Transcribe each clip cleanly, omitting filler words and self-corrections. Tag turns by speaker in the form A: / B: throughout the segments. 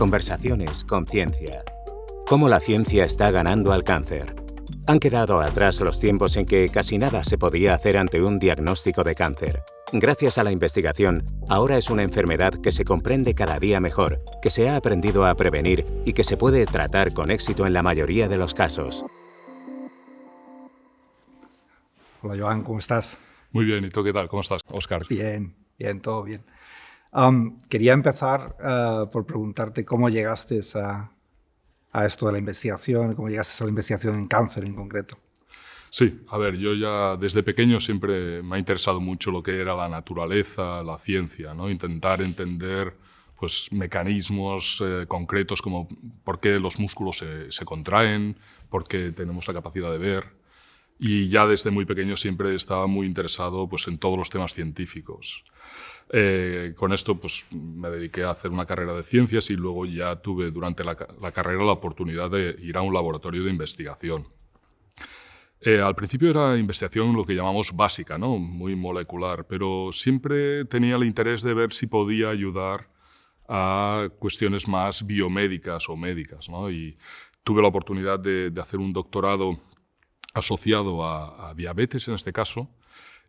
A: Conversaciones con ciencia. ¿Cómo la ciencia está ganando al cáncer? Han quedado atrás los tiempos en que casi nada se podía hacer ante un diagnóstico de cáncer. Gracias a la investigación, ahora es una enfermedad que se comprende cada día mejor, que se ha aprendido a prevenir y que se puede tratar con éxito en la mayoría de los casos.
B: Hola Joan, ¿cómo estás?
C: Muy bien, ¿y tú qué tal? ¿Cómo estás, Óscar?
B: Bien, todo bien. Quería empezar por preguntarte cómo llegaste a esto de la investigación, cómo llegaste a la investigación en cáncer en concreto.
C: Sí, a ver, yo ya desde pequeño siempre me ha interesado mucho lo que era la naturaleza, la ciencia, ¿no? Intentar entender pues, mecanismos concretos como por qué los músculos se contraen, por qué tenemos la capacidad de ver. Y ya desde muy pequeño siempre estaba muy interesado pues, en todos los temas científicos. Con esto pues, me dediqué a hacer una carrera de ciencias y luego ya tuve durante la carrera la oportunidad de ir a un laboratorio de investigación. Al principio era investigación lo que llamamos básica, ¿no? Muy molecular, pero siempre tenía el interés de ver si podía ayudar a cuestiones más biomédicas o médicas, ¿no? Y tuve la oportunidad de hacer un doctorado asociado a diabetes en este caso,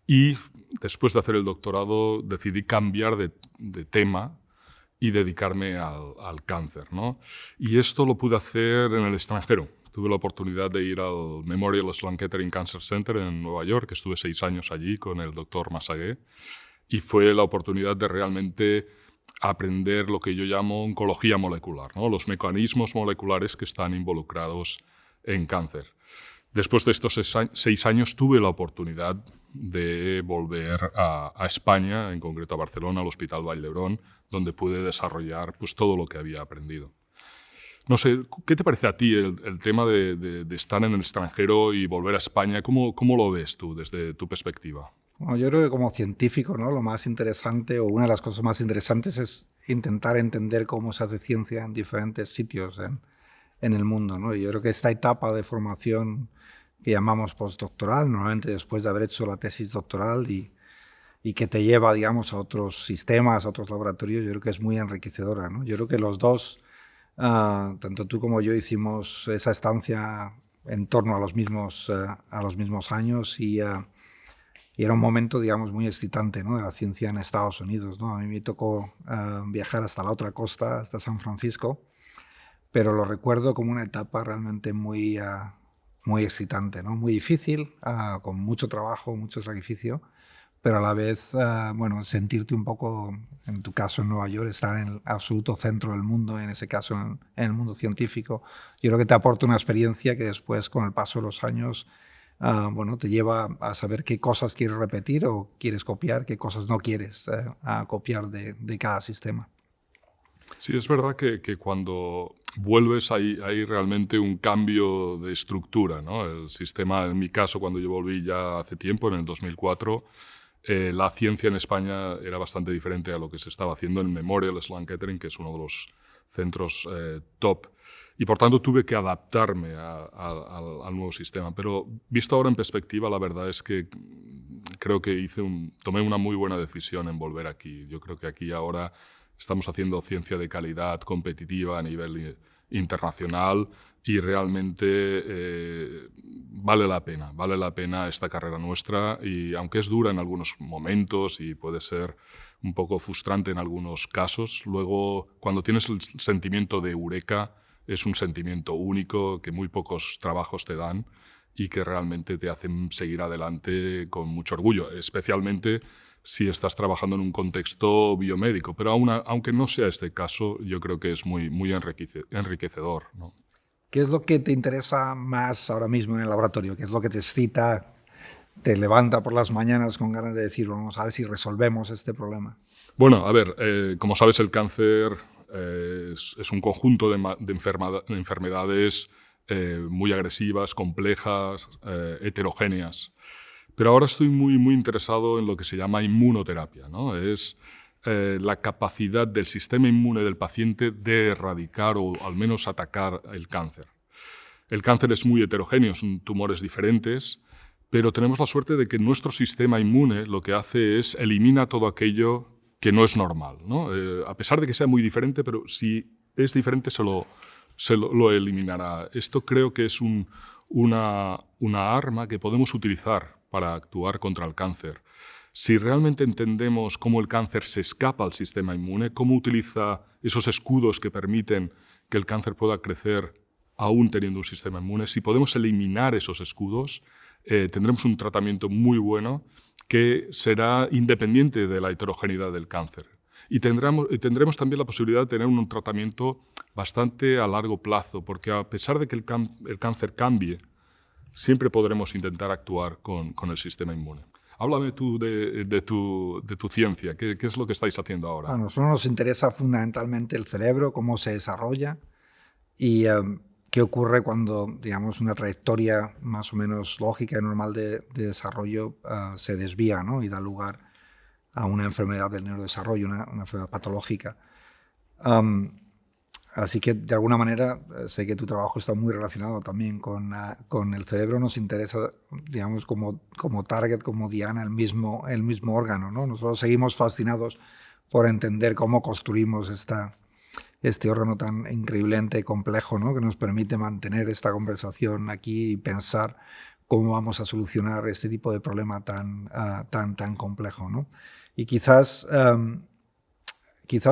C: y después de hacer el doctorado decidí cambiar de tema y dedicarme al cáncer, ¿no? Y esto lo pude hacer en el extranjero. Tuve la oportunidad de ir al Memorial Sloan Kettering Cancer Center en Nueva York, estuve 6 años allí con el doctor Massagué, y fue la oportunidad de realmente aprender lo que yo llamo oncología molecular, ¿no? Los mecanismos moleculares que están involucrados en cáncer. Después de estos 6 años tuve la oportunidad de volver a España, en concreto a Barcelona, al Hospital Vall d'Hebron, donde pude desarrollar pues, todo lo que había aprendido. No sé, ¿qué te parece a ti el tema de estar en el extranjero y volver a España? ¿Cómo lo ves tú desde tu perspectiva?
B: Bueno, yo creo que como científico, ¿no? Lo más interesante o una de las cosas más interesantes es intentar entender cómo se hace ciencia en diferentes sitios en el mundo, ¿no? Y yo creo que esta etapa de formación que llamamos postdoctoral, normalmente después de haber hecho la tesis doctoral y que te lleva, digamos, a otros sistemas, a otros laboratorios, yo creo que es muy enriquecedora, ¿no? Yo creo que los dos, tanto tú como yo, hicimos esa estancia en torno a los mismos años y era un momento, digamos, muy excitante, ¿no? De la ciencia en Estados Unidos, ¿no? A mí me tocó viajar hasta la otra costa, hasta San Francisco, pero lo recuerdo como una etapa realmente muy excitante, ¿no? Muy difícil, con mucho trabajo, mucho sacrificio, pero a la vez, bueno, sentirte un poco, en tu caso en Nueva York, estar en el absoluto centro del mundo, en ese caso en el mundo científico, yo creo que te aporta una experiencia que después, con el paso de los años, bueno, te lleva a saber qué cosas quieres repetir o quieres copiar, qué cosas no quieres copiar de cada sistema.
C: Sí, es verdad que cuando vuelves hay realmente un cambio de estructura, ¿no? El sistema, en mi caso, cuando yo volví ya hace tiempo, en el 2004, la ciencia en España era bastante diferente a lo que se estaba haciendo en Memorial Sloan Kettering, que es uno de los centros top. Y por tanto tuve que adaptarme al nuevo sistema. Pero visto ahora en perspectiva, la verdad es que creo que tomé una muy buena decisión en volver aquí. Yo creo que aquí ahora estamos haciendo ciencia de calidad competitiva a nivel internacional y realmente vale la pena esta carrera nuestra, y aunque es dura en algunos momentos y puede ser un poco frustrante en algunos casos, luego cuando tienes el sentimiento de eureka es un sentimiento único que muy pocos trabajos te dan y que realmente te hacen seguir adelante con mucho orgullo, especialmente si estás trabajando en un contexto biomédico. Pero aunque no sea este caso, yo creo que es muy, muy enriquecedor, ¿no?
B: ¿Qué es lo que te interesa más ahora mismo en el laboratorio? ¿Qué es lo que te excita, te levanta por las mañanas con ganas de decir, vamos a ver si resolvemos este problema?
C: Bueno, a ver, como sabes, el cáncer es un conjunto de enfermedades muy agresivas, complejas, heterogéneas. Pero ahora estoy muy, muy interesado en lo que se llama inmunoterapia, ¿no? Es la capacidad del sistema inmune del paciente de erradicar o al menos atacar el cáncer. El cáncer es muy heterogéneo, son tumores diferentes, pero tenemos la suerte de que nuestro sistema inmune lo que hace es elimina todo aquello que no es normal, ¿no? A pesar de que sea muy diferente, pero si es diferente lo eliminará. Esto creo que es una arma que podemos utilizar para actuar contra el cáncer. Si realmente entendemos cómo el cáncer se escapa al sistema inmune, cómo utiliza esos escudos que permiten que el cáncer pueda crecer aún teniendo un sistema inmune, si podemos eliminar esos escudos, tendremos un tratamiento muy bueno que será independiente de la heterogeneidad del cáncer. Y tendremos también la posibilidad de tener un tratamiento bastante a largo plazo, porque a pesar de que el cáncer cambie, siempre podremos intentar actuar con el sistema inmune. Háblame tú de tu ciencia. ¿Qué es lo que estáis haciendo ahora?
B: A nosotros nos interesa fundamentalmente el cerebro, cómo se desarrolla y qué ocurre cuando, digamos, una trayectoria más o menos lógica y normal de desarrollo se desvía, ¿no? Y da lugar a una enfermedad del neurodesarrollo, una enfermedad patológica. Así que, de alguna manera, sé que tu trabajo está muy relacionado también con el cerebro. Nos interesa, digamos, como target, como diana, el mismo órgano, ¿no? Nosotros seguimos fascinados por entender cómo construimos este órgano tan increíblemente y complejo, ¿no? Que nos permite mantener esta conversación aquí y pensar cómo vamos a solucionar este tipo de problema tan complejo, ¿no? Y quizás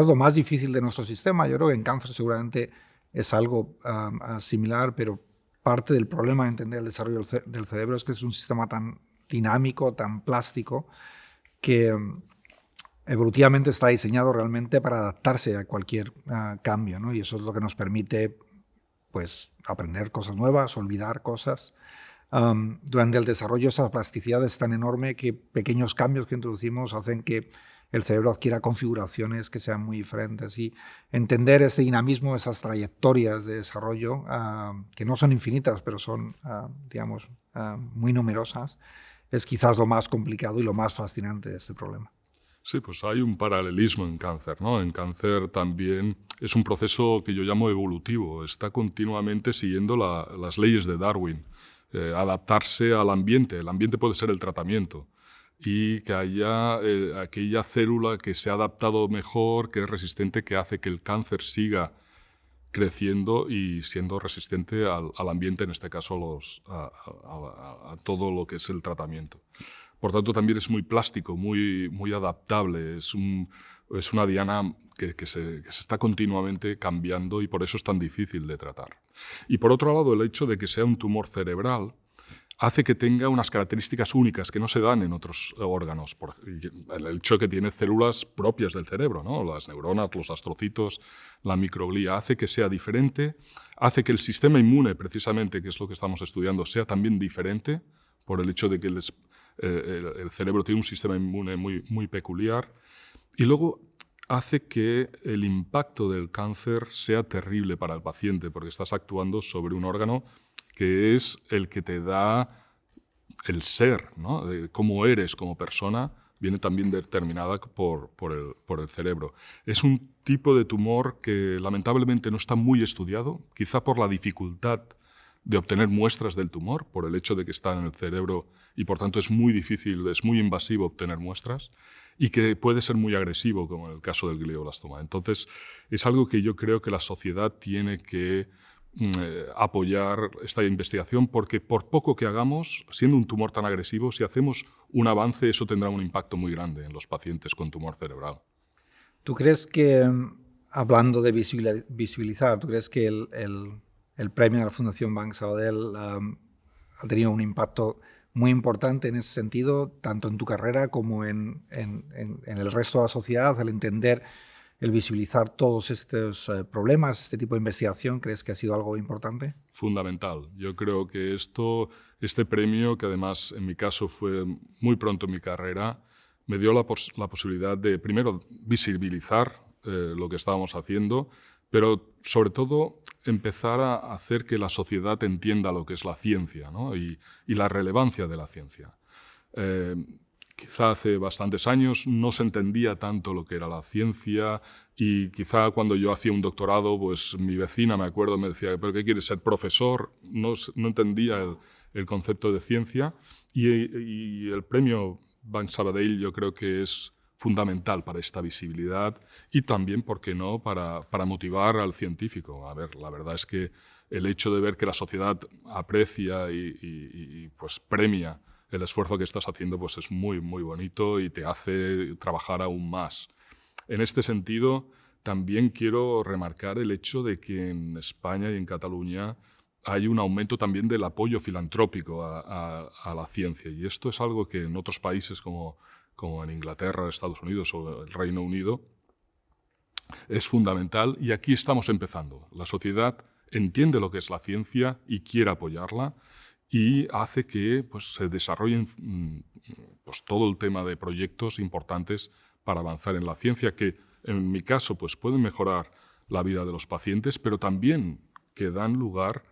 B: lo más difícil de nuestro sistema, yo creo que en cáncer seguramente es algo similar, pero parte del problema de entender el desarrollo del cerebro es que es un sistema tan dinámico, tan plástico, que evolutivamente está diseñado realmente para adaptarse a cualquier cambio, ¿no? Y eso es lo que nos permite, pues, aprender cosas nuevas, olvidar cosas. Durante el desarrollo esa plasticidad es tan enorme que pequeños cambios que introducimos hacen que el cerebro adquiera configuraciones que sean muy diferentes, y entender este dinamismo, esas trayectorias de desarrollo, que no son infinitas, pero son, digamos, muy numerosas, es quizás lo más complicado y lo más fascinante de este problema.
C: Sí, pues hay un paralelismo en cáncer, ¿no? En cáncer también es un proceso que yo llamo evolutivo, está continuamente siguiendo las leyes de Darwin, adaptarse al ambiente. El ambiente puede ser el tratamiento, y que haya aquella célula que se ha adaptado mejor, que es resistente, que hace que el cáncer siga creciendo y siendo resistente al ambiente, en este caso a todo lo que es el tratamiento. Por tanto, también es muy plástico, muy adaptable, es una diana que se está continuamente cambiando, y por eso es tan difícil de tratar. Y por otro lado, el hecho de que sea un tumor cerebral hace que tenga unas características únicas que no se dan en otros órganos. El hecho de que tiene células propias del cerebro, ¿no? Las neuronas, los astrocitos, la microglía, hace que sea diferente, hace que el sistema inmune, precisamente, que es lo que estamos estudiando, sea también diferente, por el hecho de que el cerebro tiene un sistema inmune muy peculiar, y luego hace que el impacto del cáncer sea terrible para el paciente, porque estás actuando sobre un órgano que es el que te da el ser, ¿no? De cómo eres como persona, viene también determinada por el cerebro. Es un tipo de tumor que lamentablemente no está muy estudiado, quizá por la dificultad de obtener muestras del tumor, por el hecho de que está en el cerebro y por tanto es muy difícil, es muy invasivo obtener muestras, y que puede ser muy agresivo, como en el caso del glioblastoma. Entonces, es algo que yo creo que la sociedad tiene que apoyar esta investigación, porque por poco que hagamos, siendo un tumor tan agresivo, si hacemos un avance, eso tendrá un impacto muy grande en los pacientes con tumor cerebral.
B: ¿Tú crees que, hablando de visibilizar, tú crees que el premio de la Fundación Banc Sabadell ha tenido un impacto muy importante en ese sentido, tanto en tu carrera como en el resto de la sociedad, al entender, el visibilizar todos estos problemas, este tipo de investigación? ¿Crees que ha sido algo importante?
C: Fundamental. Yo creo que este premio, que además en mi caso fue muy pronto en mi carrera, me dio la posibilidad de, primero, visibilizar lo que estábamos haciendo, pero sobre todo empezar a hacer que la sociedad entienda lo que es la ciencia, ¿no? y la relevancia de la ciencia. Quizá hace bastantes años no se entendía tanto lo que era la ciencia, y quizá cuando yo hacía un doctorado, pues mi vecina, me acuerdo, me decía, ¿pero qué quieres, ser profesor? No entendía el concepto de ciencia, y el premio Banc Sabadell yo creo que es fundamental para esta visibilidad y también, ¿por qué no?, para motivar al científico. A ver, la verdad es que el hecho de ver que la sociedad aprecia y pues premia el esfuerzo que estás haciendo, pues es muy, muy bonito y te hace trabajar aún más. En este sentido, también quiero remarcar el hecho de que en España y en Cataluña hay un aumento también del apoyo filantrópico a la ciencia. Y esto es algo que en otros países como en Inglaterra, Estados Unidos o el Reino Unido es fundamental. Y aquí estamos empezando. La sociedad entiende lo que es la ciencia y quiere apoyarla y hace que pues, se desarrollen pues, todo el tema de proyectos importantes para avanzar en la ciencia, que en mi caso pues, pueden mejorar la vida de los pacientes, pero también que dan lugar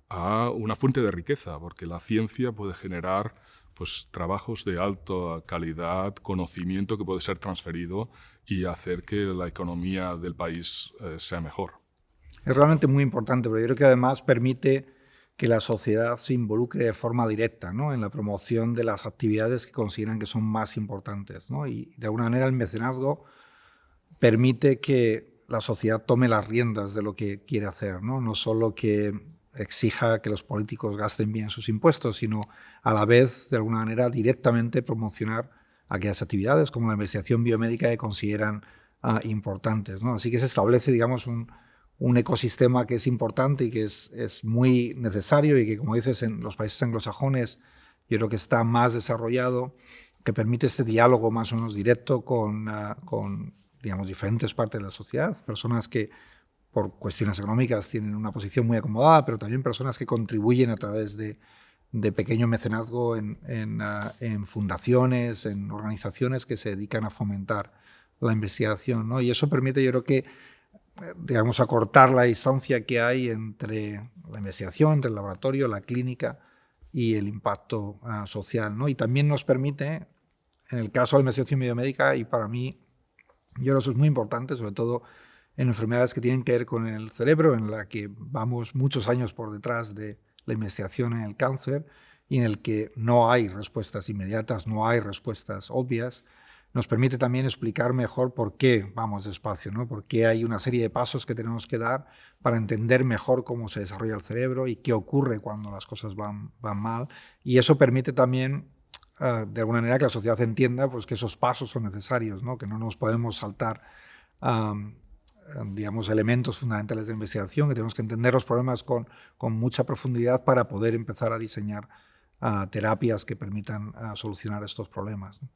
C: a una fuente de riqueza, porque la ciencia puede generar pues, trabajos de alta calidad, conocimiento que puede ser transferido y hacer que la economía del país sea mejor.
B: Es realmente muy importante, pero yo creo que además permite que la sociedad se involucre de forma directa, ¿no?, en la promoción de las actividades que consideran que son más importantes, ¿no? Y de alguna manera el mecenazgo permite que la sociedad tome las riendas de lo que quiere hacer, ¿no? No solo que exija que los políticos gasten bien sus impuestos, sino a la vez, de alguna manera, directamente promocionar aquellas actividades como la investigación biomédica que consideran importantes, ¿no? Así que se establece, digamos, un ecosistema que es importante y que es muy necesario y que, como dices, en los países anglosajones yo creo que está más desarrollado, que permite este diálogo más o menos directo con digamos, diferentes partes de la sociedad, personas que por cuestiones económicas tienen una posición muy acomodada, pero también personas que contribuyen a través de pequeño mecenazgo en fundaciones, en organizaciones que se dedican a fomentar la investigación, ¿no? Y eso permite, yo creo que, digamos, acortar la distancia que hay entre la investigación, entre el laboratorio, la clínica y el impacto social, ¿no? Y también nos permite, en el caso de la investigación biomédica, y para mí, yo creo que eso es muy importante, sobre todo en enfermedades que tienen que ver con el cerebro, en la que vamos muchos años por detrás de la investigación en el cáncer y en el que no hay respuestas inmediatas, no hay respuestas obvias. Nos permite también explicar mejor por qué vamos despacio, ¿no? Por qué hay una serie de pasos que tenemos que dar para entender mejor cómo se desarrolla el cerebro y qué ocurre cuando las cosas van mal. Y eso permite también, de alguna manera, que la sociedad entienda pues, que esos pasos son necesarios, ¿no? Que no nos podemos saltar digamos, elementos fundamentales de investigación, que tenemos que entender los problemas con mucha profundidad para poder empezar a diseñar terapias que permitan solucionar estos problemas, ¿no?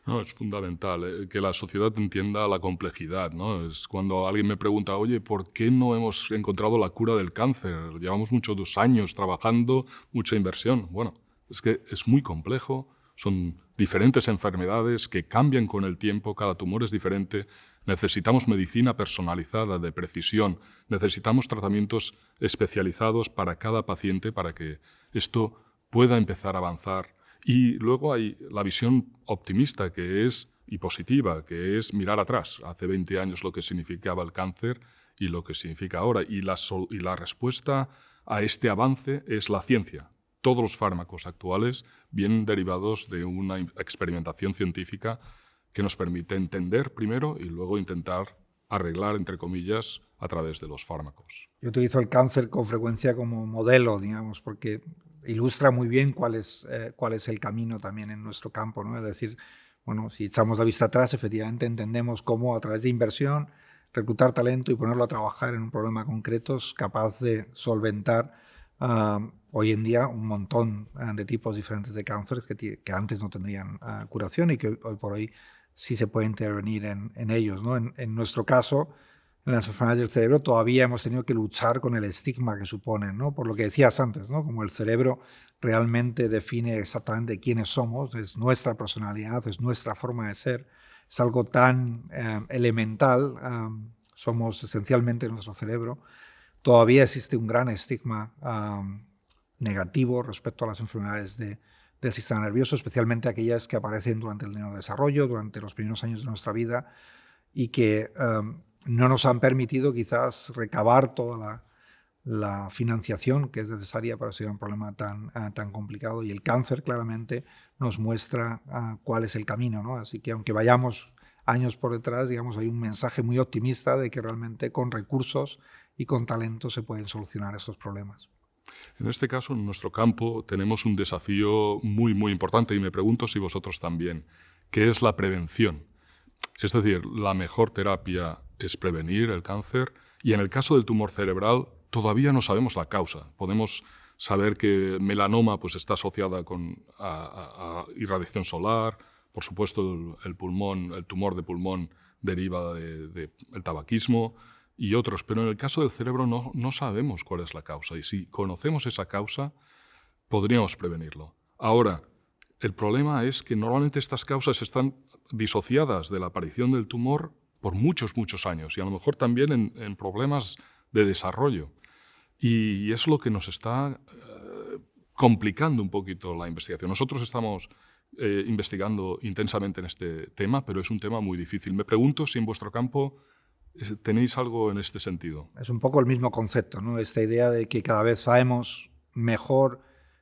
C: No, es fundamental que la sociedad entienda la complejidad, ¿no? Es cuando alguien me pregunta, oye, ¿por qué no hemos encontrado la cura del cáncer? Llevamos muchos años trabajando, mucha inversión. Bueno, es que es muy complejo, son diferentes enfermedades que cambian con el tiempo, cada tumor es diferente. Necesitamos medicina personalizada, de precisión. Necesitamos tratamientos especializados para cada paciente para que esto pueda empezar a avanzar. Y luego hay la visión optimista y positiva, que es mirar atrás. Hace 20 años lo que significaba el cáncer y lo que significa ahora. Y la respuesta a este avance es la ciencia. Todos los fármacos actuales vienen derivados de una experimentación científica que nos permite entender primero y luego intentar arreglar, entre comillas, a través de los fármacos.
B: Yo utilizo el cáncer con frecuencia como modelo, digamos, porque ilustra muy bien cuál es el camino también en nuestro campo, ¿no? Es decir, bueno, si echamos la vista atrás, efectivamente entendemos cómo a través de inversión, reclutar talento y ponerlo a trabajar en un problema concreto es capaz de solventar hoy en día un montón de tipos diferentes de cánceres que antes no tendrían curación y que hoy por hoy sí se puede intervenir en ellos, ¿no? En nuestro caso, en las enfermedades del cerebro, todavía hemos tenido que luchar con el estigma que suponen, ¿no? Por lo que decías antes, ¿no? Como el cerebro realmente define exactamente quiénes somos, es nuestra personalidad, es nuestra forma de ser, es algo tan elemental, somos esencialmente nuestro cerebro. Todavía existe un gran estigma negativo respecto a las enfermedades del sistema nervioso, especialmente aquellas que aparecen durante el neurodesarrollo, durante los primeros años de nuestra vida y que no nos han permitido quizás recabar toda la financiación que es necesaria para estudiar un problema tan complicado. Y el cáncer claramente nos muestra cuál es el camino, ¿no? Así que aunque vayamos años por detrás, digamos, hay un mensaje muy optimista de que realmente con recursos y con talento se pueden solucionar estos problemas.
C: En este caso, en nuestro campo, tenemos un desafío muy, muy importante y me pregunto si vosotros también, que es la prevención. Es decir, la mejor terapia es prevenir el cáncer y en el caso del tumor cerebral todavía no sabemos la causa. Podemos saber que melanoma pues, está asociada a irradiación solar, por supuesto el tumor de pulmón deriva del tabaquismo y otros, pero en el caso del cerebro no sabemos cuál es la causa y si conocemos esa causa podríamos prevenirlo. Ahora, el problema es que normalmente estas causas están disociadas de la aparición del tumor por muchos, muchos años y a lo mejor también en problemas de desarrollo. Y es lo que nos está complicando un poquito la investigación. Nosotros estamos investigando intensamente en este tema, pero es un tema muy difícil. Me pregunto si en vuestro campo tenéis algo en este sentido.
B: Es un poco el mismo concepto, ¿no? Esta idea de que cada vez sabemos mejor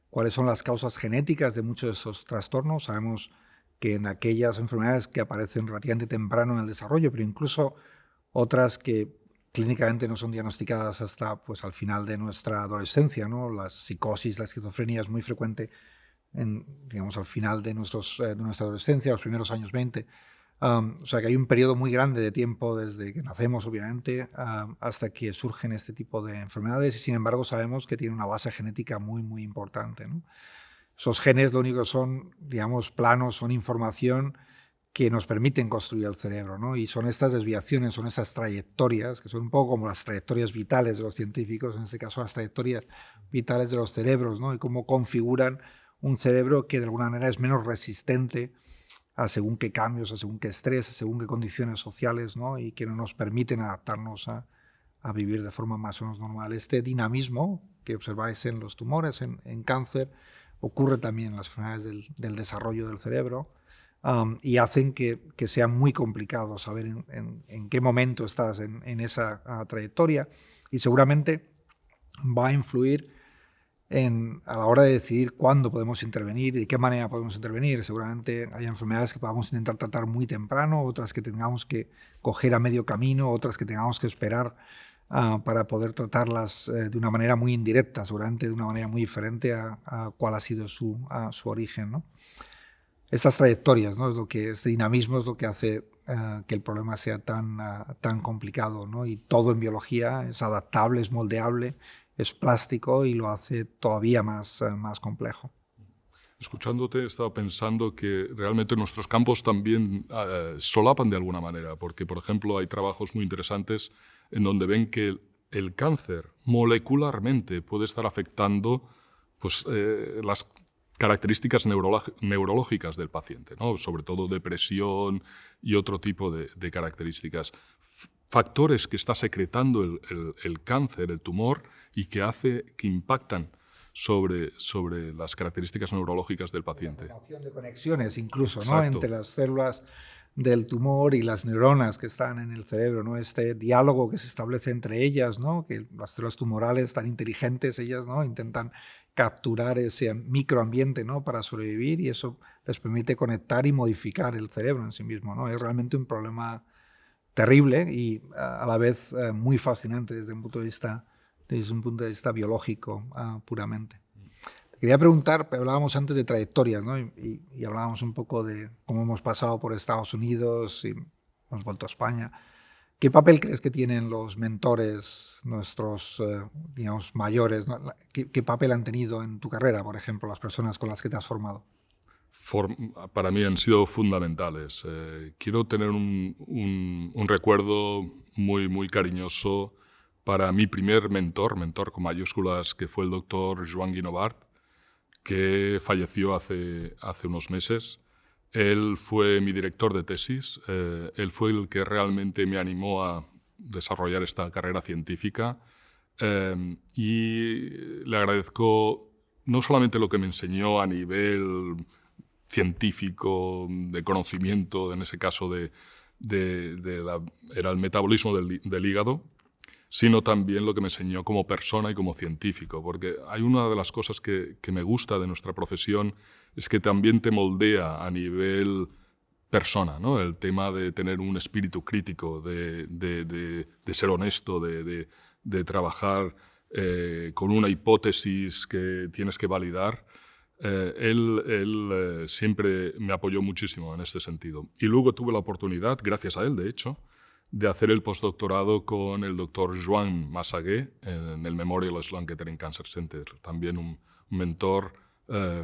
B: cuáles son las causas genéticas de muchos de esos trastornos. Sabemos que en aquellas enfermedades que aparecen relativamente temprano en el desarrollo, pero incluso otras que clínicamente no son diagnosticadas hasta pues, al final de nuestra adolescencia, ¿no? La psicosis, la esquizofrenia es muy frecuente digamos, al final de nuestra adolescencia, los primeros años 20. O sea que hay un periodo muy grande de tiempo desde que nacemos, obviamente, hasta que surgen este tipo de enfermedades y sin embargo sabemos que tienen una base genética muy, muy importante, ¿no? Esos genes lo único que son, digamos, planos, son información que nos permiten construir el cerebro, ¿no? Y son estas desviaciones, son estas trayectorias, que son un poco como las trayectorias vitales de los científicos, en este caso las trayectorias vitales de los cerebros, ¿no? Y cómo configuran un cerebro que de alguna manera es menos resistente a según qué cambios, a según qué estrés, a según qué condiciones sociales, ¿no? Y que no nos permiten adaptarnos a vivir de forma más o menos normal. Este dinamismo que observáis en los tumores, en cáncer, ocurre también en las enfermedades del desarrollo del cerebro y hacen que sea muy complicado saber en qué momento estás en esa trayectoria y seguramente va a influir a la hora de decidir cuándo podemos intervenir y de qué manera podemos intervenir. Seguramente hay enfermedades que podamos intentar tratar muy temprano, otras que tengamos que coger a medio camino, otras que tengamos que esperar para poder tratarlas de una manera muy indirecta, seguramente de una manera muy diferente a cuál ha sido su origen, ¿no? Estas trayectorias, ¿no? Este dinamismo es lo que hace que el problema sea tan complicado, ¿no? Y todo en biología es adaptable, es moldeable, es plástico y lo hace todavía más complejo.
C: Escuchándote he estado pensando que realmente nuestros campos también solapan de alguna manera, porque por ejemplo hay trabajos muy interesantes en donde ven que el cáncer molecularmente puede estar afectando pues, las características neurológicas del paciente, ¿no? Sobre todo depresión y otro tipo de características. Factores que está secretando el cáncer, el tumor, y que impactan sobre las características neurológicas del paciente.
B: La formación de conexiones incluso, ¿no? Entre las células del tumor y las neuronas que están en el cerebro, ¿no? Este diálogo que se establece entre ellas, ¿no? Que las células tumorales tan inteligentes, ellas, ¿no? Intentan capturar ese microambiente, ¿no? Para sobrevivir y eso les permite conectar y modificar el cerebro en sí mismo, ¿no? Es realmente un problema terrible y a la vez muy fascinante desde un punto de vista biológico puramente. Te quería preguntar, hablábamos antes de trayectorias, ¿no? y hablábamos un poco de cómo hemos pasado por Estados Unidos y hemos vuelto a España. ¿Qué papel crees que tienen los mentores, nuestros digamos, mayores, ¿no? ¿Qué papel han tenido en tu carrera, por ejemplo, las personas con las que te has formado?
C: Para mí han sido fundamentales. Quiero tener un recuerdo muy, muy cariñoso para mi primer mentor con mayúsculas, que fue el doctor Joan Guinovart, que falleció hace unos meses. Él fue mi director de tesis, él fue el que realmente me animó a desarrollar esta carrera científica y le agradezco no solamente lo que me enseñó a nivel científico, de conocimiento, en ese caso era el metabolismo del hígado, sino también lo que me enseñó como persona y como científico, porque hay una de las cosas que me gusta de nuestra profesión es que también te moldea a nivel persona, ¿no? El tema de tener un espíritu crítico, de ser honesto, de trabajar con una hipótesis que tienes que validar. Él siempre me apoyó muchísimo en este sentido. Y luego tuve la oportunidad, gracias a él de hecho, de hacer el postdoctorado con el doctor Joan Massagué en el Memorial Sloan Kettering Cancer Center. También un mentor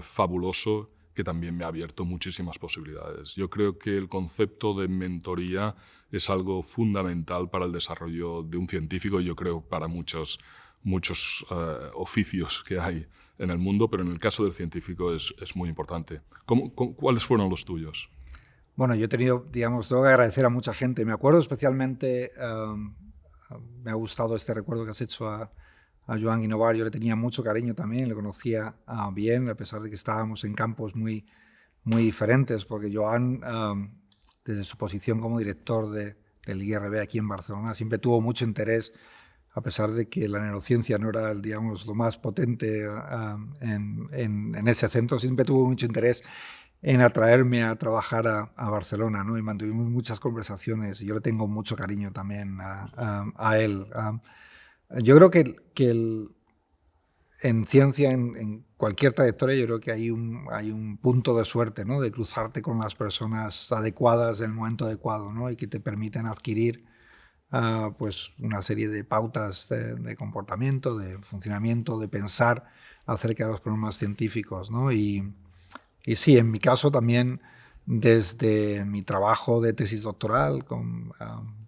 C: fabuloso que también me ha abierto muchísimas posibilidades. Yo creo que el concepto de mentoría es algo fundamental para el desarrollo de un científico y yo creo para muchos oficios que hay en el mundo, pero en el caso del científico es muy importante. ¿Cuáles fueron los tuyos?
B: Bueno, yo he tenido, tengo que agradecer a mucha gente. Me acuerdo especialmente, me ha gustado este recuerdo que has hecho a Joan Guinovar. Yo le tenía mucho cariño también, le conocía bien, a pesar de que estábamos en campos muy diferentes, porque Joan, desde su posición como director del IRB aquí en Barcelona, siempre tuvo mucho interés, a pesar de que la neurociencia no era, lo más potente en ese centro, siempre tuvo mucho interés en atraerme a trabajar a Barcelona, ¿no? Y mantuvimos muchas conversaciones y yo le tengo mucho cariño también a él. Yo creo que en ciencia, en cualquier trayectoria, yo creo que hay un punto de suerte, ¿no? De cruzarte con las personas adecuadas en el momento adecuado, ¿no? Y que te permiten adquirir pues una serie de pautas de comportamiento, de funcionamiento, de pensar acerca de los problemas científicos, ¿no? Y sí, en mi caso también, desde mi trabajo de tesis doctoral con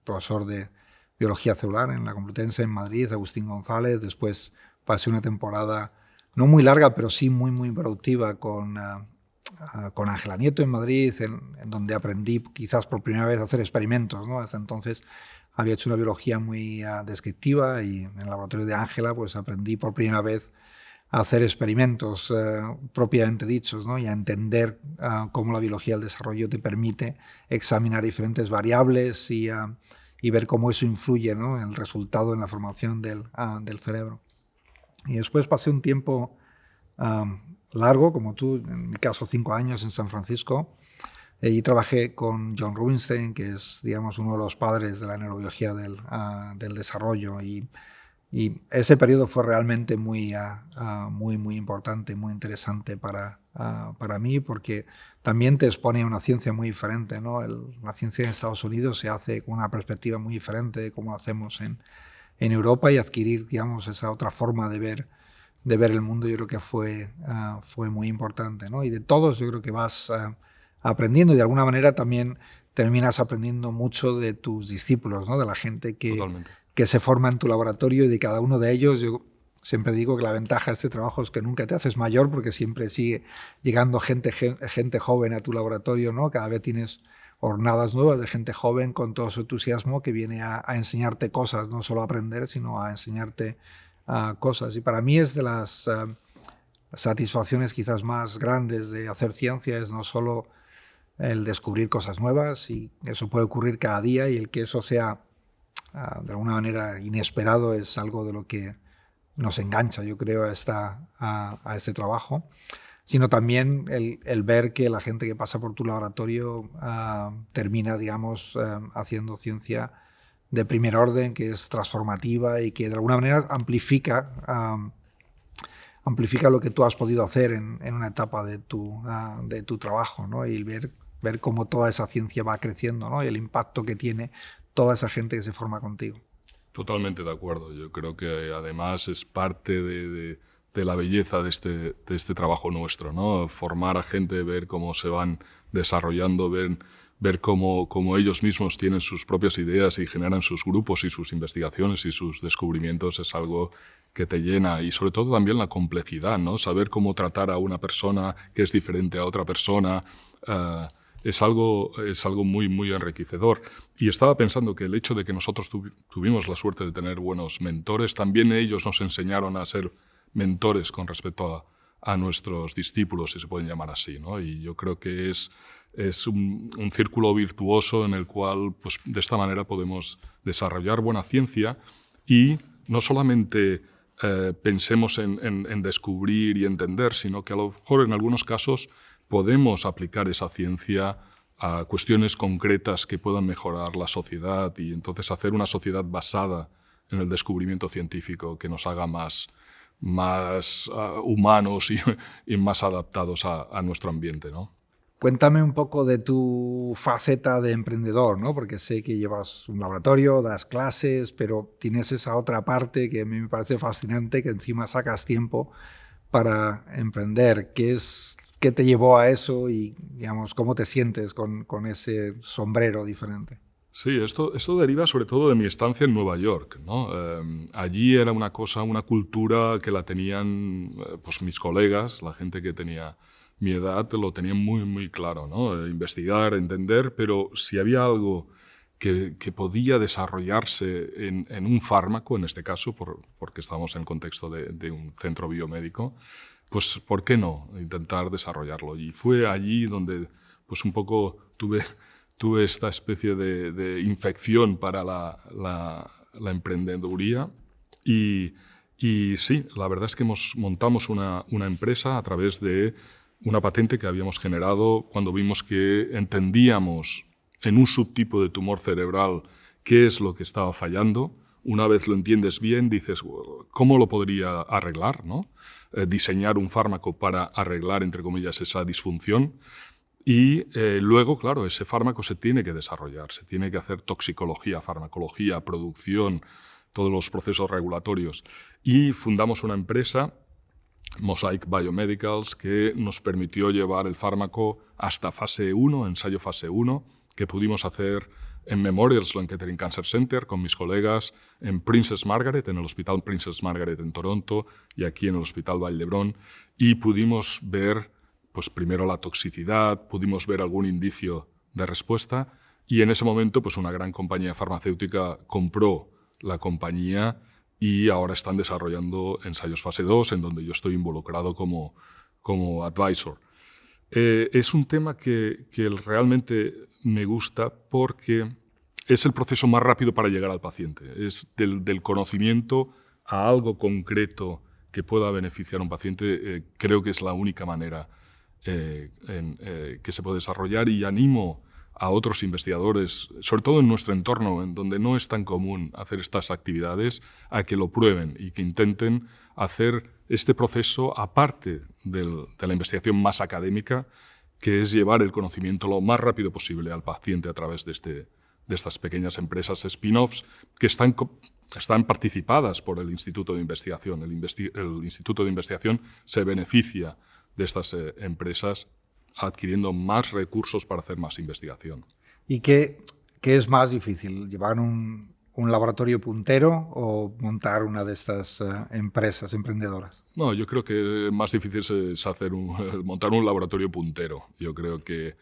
B: profesor de biología celular en la Complutense en Madrid, Agustín González, después pasé una temporada no muy larga, pero sí muy productiva con Ángela Nieto en Madrid, en donde aprendí quizás por primera vez a hacer experimentos, ¿no? Hasta entonces había hecho una biología muy descriptiva y en el laboratorio de Ángela pues aprendí por primera vez a hacer experimentos propiamente dichos, ¿no? Y a entender cómo la biología del desarrollo te permite examinar diferentes variables y ver cómo eso influye, ¿no? En el resultado, en la formación del cerebro. Y después pasé un tiempo largo, como tú, en mi caso 5 años en San Francisco. Allí trabajé con John Rubinstein, que es, digamos, uno de los padres de la neurobiología del desarrollo. Y ese periodo fue realmente muy importante, muy interesante para mí, porque también te expone a una ciencia muy diferente, ¿no? La ciencia en Estados Unidos se hace con una perspectiva muy diferente de cómo lo hacemos en Europa, y adquirir, digamos, esa otra forma de ver el mundo, yo creo que fue muy importante, ¿no? Y de todos yo creo que vas aprendiendo, y de alguna manera también terminas aprendiendo mucho de tus discípulos, ¿no? De la gente que se forma en tu laboratorio, y de cada uno de ellos. Yo siempre digo que la ventaja de este trabajo es que nunca te haces mayor, porque siempre sigue llegando gente joven a tu laboratorio, ¿no? Cada vez tienes hornadas nuevas de gente joven con todo su entusiasmo que viene a enseñarte cosas, no solo a aprender, sino a enseñarte cosas. Y para mí es de las satisfacciones quizás más grandes de hacer ciencia, es no solo el descubrir cosas nuevas, y eso puede ocurrir cada día, y el que eso sea de alguna manera inesperado es algo de lo que nos engancha, yo creo, a este trabajo, sino también el ver que la gente que pasa por tu laboratorio termina, digamos, haciendo ciencia de primer orden, que es transformativa y que de alguna manera amplifica lo que tú has podido hacer en una etapa de tu trabajo, ¿no? Y ver cómo toda esa ciencia va creciendo, ¿no? Y el impacto que tiene toda esa gente que se forma contigo.
C: Totalmente de acuerdo. Yo creo que además es parte de la belleza de este trabajo nuestro, ¿no? Formar a gente, ver cómo se van desarrollando, ver cómo ellos mismos tienen sus propias ideas y generan sus grupos y sus investigaciones y sus descubrimientos, es algo que te llena. Y sobre todo también la complejidad, ¿no? Saber cómo tratar a una persona que es diferente a otra persona, es algo muy enriquecedor. Y estaba pensando que el hecho de que nosotros tuvimos la suerte de tener buenos mentores, también ellos nos enseñaron a ser mentores con respecto a nuestros discípulos, si se pueden llamar así, ¿no? Y yo creo que es un círculo virtuoso en el cual, pues, de esta manera podemos desarrollar buena ciencia y no solamente pensemos en descubrir y entender, sino que a lo mejor en algunos casos podemos aplicar esa ciencia a cuestiones concretas que puedan mejorar la sociedad y entonces hacer una sociedad basada en el descubrimiento científico que nos haga más humanos y más adaptados a nuestro ambiente, ¿no?
B: Cuéntame un poco de tu faceta de emprendedor, ¿no? Porque sé que llevas un laboratorio, das clases, pero tienes esa otra parte que a mí me parece fascinante, que encima sacas tiempo para emprender. ¿Qué te llevó a eso y, digamos, cómo te sientes con ese sombrero diferente?
C: Sí, esto deriva sobre todo de mi estancia en Nueva York, ¿no? Allí era una cultura que la tenían pues mis colegas, la gente que tenía mi edad, lo tenían muy, muy claro, ¿no? Investigar, entender, pero si había algo que podía desarrollarse en un fármaco, en este caso, porque estábamos en el contexto de un centro biomédico, pues ¿por qué no intentar desarrollarlo? Y fue allí donde pues un poco tuve esta especie de infección para la emprendeduría y sí, la verdad es que montamos una empresa a través de una patente que habíamos generado cuando vimos que entendíamos en un subtipo de tumor cerebral qué es lo que estaba fallando. Una vez lo entiendes bien, dices, ¿cómo lo podría arreglar, ¿no? Diseñar un fármaco para arreglar, entre comillas, esa disfunción. Y luego, claro, ese fármaco se tiene que desarrollar, se tiene que hacer toxicología, farmacología, producción, todos los procesos regulatorios. Y fundamos una empresa, Mosaic Biomedicals, que nos permitió llevar el fármaco hasta fase 1, ensayo fase 1, que pudimos hacer en Memorial Sloan Kettering Cancer Center con mis colegas en Princess Margaret, en el Hospital Princess Margaret en Toronto y aquí en el Hospital Vall d'Hebron, y pudimos ver pues primero la toxicidad, pudimos ver algún indicio de respuesta y en ese momento pues una gran compañía farmacéutica compró la compañía y ahora están desarrollando ensayos fase 2 en donde yo estoy involucrado como advisor. Es un tema que realmente me gusta porque es el proceso más rápido para llegar al paciente. Es del conocimiento a algo concreto que pueda beneficiar a un paciente, creo que es la única manera que se puede desarrollar y animo a otros investigadores, sobre todo en nuestro entorno, en donde no es tan común hacer estas actividades, a que lo prueben y que intenten hacer este proceso aparte de la investigación más académica, que es llevar el conocimiento lo más rápido posible al paciente a través de estas pequeñas empresas spin-offs que están participadas por el Instituto de Investigación. El Instituto de Investigación se beneficia de estas empresas adquiriendo más recursos para hacer más investigación.
B: ¿Y qué es más difícil? ¿Llevar un laboratorio puntero o montar una de estas empresas emprendedoras?
C: No, yo creo que más difícil es montar un laboratorio puntero. Yo creo que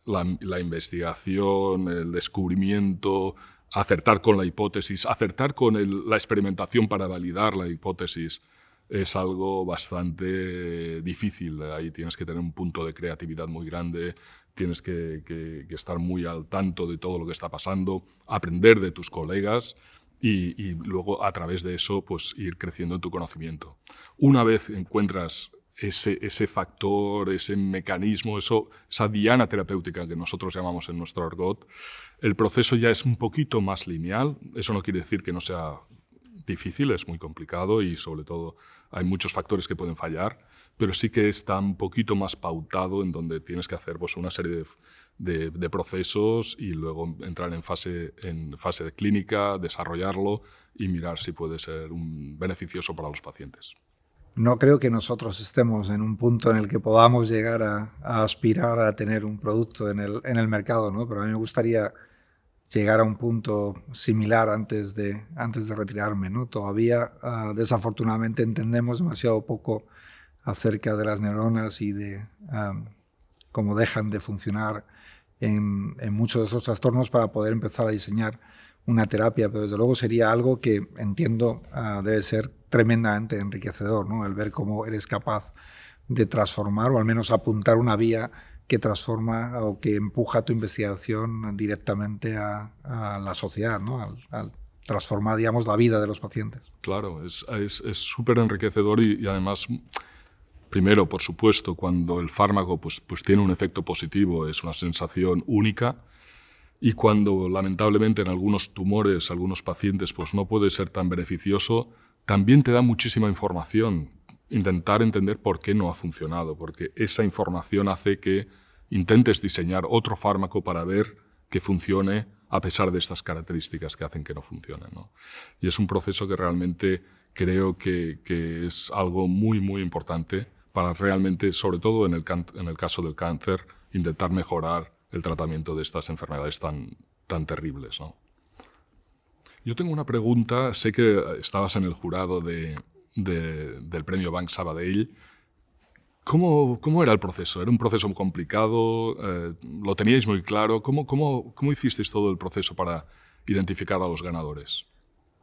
C: la investigación, el descubrimiento, acertar con la hipótesis, acertar con la experimentación para validar la hipótesis es algo bastante difícil. Ahí tienes que tener un punto de creatividad muy grande, tienes que estar muy al tanto de todo lo que está pasando, aprender de tus colegas y luego a través de eso pues, ir creciendo en tu conocimiento. Una vez encuentras ese factor, ese mecanismo, esa diana terapéutica que nosotros llamamos en nuestro argot, el proceso ya es un poquito más lineal. Eso no quiere decir que no sea difícil, es muy complicado y sobre todo hay muchos factores que pueden fallar, pero sí que está un poquito más pautado en donde tienes que hacer pues, una serie de procesos y luego entrar en fase de clínica, desarrollarlo y mirar si puede ser beneficioso para los pacientes.
B: No creo que nosotros estemos en un punto en el que podamos llegar a aspirar a tener un producto en el mercado, ¿no? Pero a mí me gustaría llegar a un punto similar antes de retirarme, ¿no? Todavía, desafortunadamente, entendemos demasiado poco acerca de las neuronas y de cómo dejan de funcionar en muchos de esos trastornos para poder empezar a diseñar una terapia, pero desde luego sería algo que entiendo debe ser tremendamente enriquecedor, ¿no? El ver cómo eres capaz de transformar o al menos apuntar una vía que transforma o que empuja tu investigación directamente a la sociedad, ¿no? Al transformar, digamos, la vida de los pacientes.
C: Claro, es súper enriquecedor y además Primero, por supuesto, cuando el fármaco pues tiene un efecto positivo, es una sensación única. Y cuando, lamentablemente, en algunos tumores, algunos pacientes, pues no puede ser tan beneficioso, también te da muchísima información. Intentar entender por qué no ha funcionado, porque esa información hace que intentes diseñar otro fármaco para ver que funcione a pesar de estas características que hacen que no funcione, ¿no? Y es un proceso que realmente creo que es algo muy, muy importante para realmente, sobre todo en el caso del cáncer, intentar mejorar el tratamiento de estas enfermedades tan terribles, ¿no? Yo tengo una pregunta. Sé que estabas en el jurado del premio Banc Sabadell. ¿Cómo era el proceso? ¿Era un proceso complicado? ¿Lo teníais muy claro? ¿Cómo hicisteis todo el proceso para identificar a los ganadores?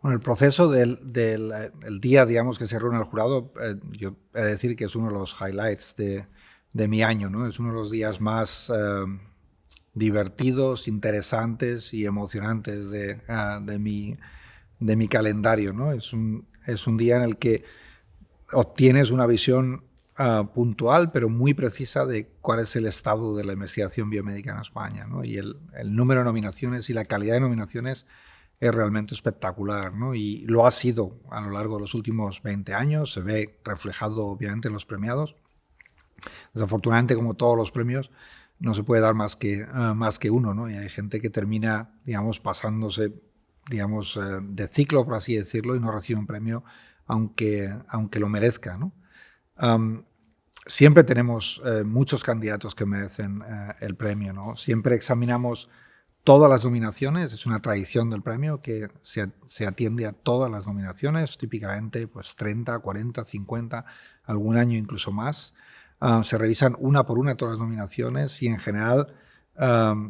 B: Bueno, el proceso del el día, digamos, que se reúne el jurado, yo he de decir que es uno de los highlights de mi año, ¿no? Es uno de los días más divertidos, interesantes y emocionantes de mi calendario, ¿no? Es un día en el que obtienes una visión puntual, pero muy precisa de cuál es el estado de la investigación biomédica en España, ¿no? Y el número de nominaciones y la calidad de nominaciones es realmente espectacular, ¿no? Y lo ha sido a lo largo de los últimos 20 años, se ve reflejado obviamente en los premiados. Desafortunadamente, como todos los premios, no se puede dar más que uno, ¿no? Y hay gente que termina, digamos, pasándose, digamos, de ciclo, por así decirlo, y no recibe un premio aunque lo merezca, ¿no? Siempre tenemos muchos candidatos que merecen el premio, ¿no? Siempre examinamos todas las nominaciones, es una tradición del premio que se atiende a todas las nominaciones, típicamente pues 30, 40, 50, algún año incluso más. Se revisan una por una todas las nominaciones y en general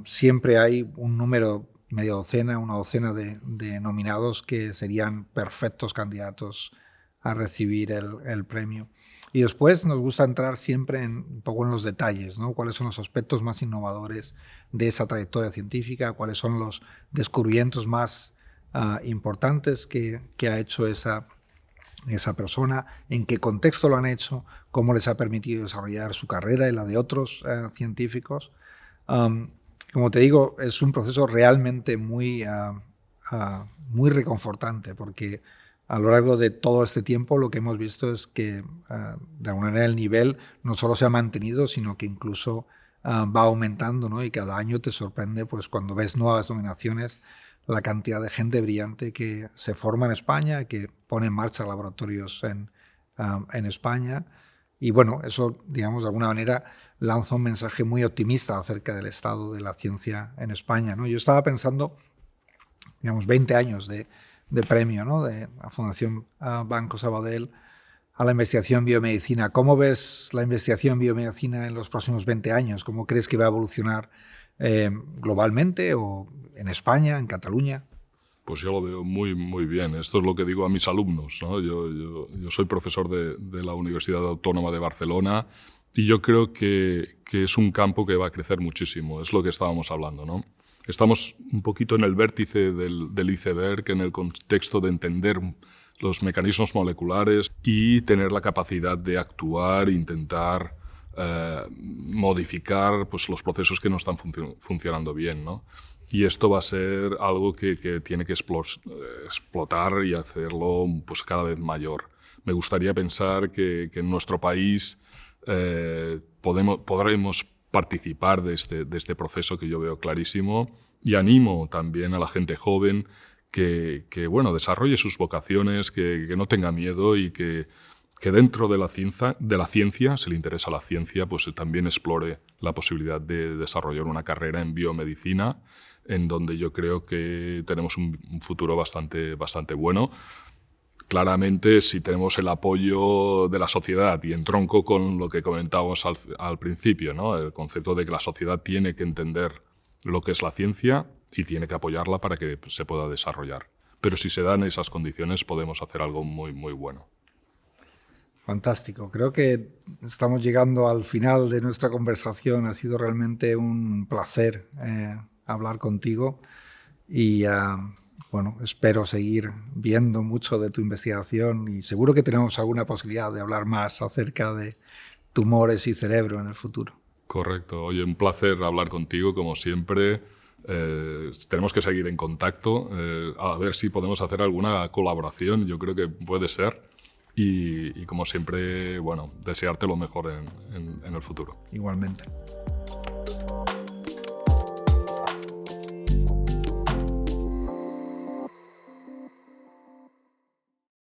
B: siempre hay un número, media docena, una docena de nominados que serían perfectos candidatos a recibir el premio. Y después nos gusta entrar siempre un poco en los detalles, ¿no? Cuáles son los aspectos más innovadores de esa trayectoria científica, cuáles son los descubrimientos más importantes que ha hecho esa persona, en qué contexto lo han hecho, cómo les ha permitido desarrollar su carrera y la de otros científicos. Como te digo, es un proceso realmente muy reconfortante, porque a lo largo de todo este tiempo lo que hemos visto es que de alguna manera el nivel no solo se ha mantenido, sino que incluso va aumentando, ¿no? Y cada año te sorprende pues, cuando ves nuevas nominaciones, la cantidad de gente brillante que se forma en España, que pone en marcha laboratorios en España. Y bueno, eso, digamos, de alguna manera lanza un mensaje muy optimista acerca del estado de la ciencia en España, ¿no? Yo estaba pensando, digamos, 20 años de premio, ¿no? De la Fundación Banco Sabadell a la investigación en biomedicina. ¿Cómo ves la investigación en biomedicina en los próximos 20 años? ¿Cómo crees que va a evolucionar globalmente o en España, en Cataluña?
C: Pues yo lo veo muy, muy bien. Esto es lo que digo a mis alumnos, ¿no? Yo soy profesor de la Universidad Autónoma de Barcelona y yo creo que es un campo que va a crecer muchísimo. Es lo que estábamos hablando, ¿no? Estamos un poquito en el vértice del iceberg, en el contexto de entender los mecanismos moleculares y tener la capacidad de actuar e intentar modificar pues, los procesos que no están funcionando bien, ¿no? Y esto va a ser algo que tiene que explotar y hacerlo pues, cada vez mayor. Me gustaría pensar que en nuestro país podremos participar de este proceso que yo veo clarísimo, y animo también a la gente joven que bueno, desarrolle sus vocaciones, que no tenga miedo y que dentro de la ciencia, si le interesa la ciencia, pues también explore la posibilidad de desarrollar una carrera en biomedicina, en donde yo creo que tenemos un futuro bastante bueno. Claramente, si tenemos el apoyo de la sociedad, y entronco con lo que comentábamos al principio, ¿no? El concepto de que la sociedad tiene que entender lo que es la ciencia y tiene que apoyarla para que se pueda desarrollar. Pero si se dan esas condiciones, podemos hacer algo muy, muy bueno.
B: Fantástico. Creo que estamos llegando al final de nuestra conversación. Ha sido realmente un placer hablar contigo y bueno, espero seguir viendo mucho de tu investigación y seguro que tenemos alguna posibilidad de hablar más acerca de tumores y cerebro en el futuro.
C: Correcto. Oye, un placer hablar contigo, como siempre. Tenemos que seguir en contacto, a ver si podemos hacer alguna colaboración. Yo creo que puede ser. Y como siempre, bueno, desearte lo mejor en el futuro.
B: Igualmente.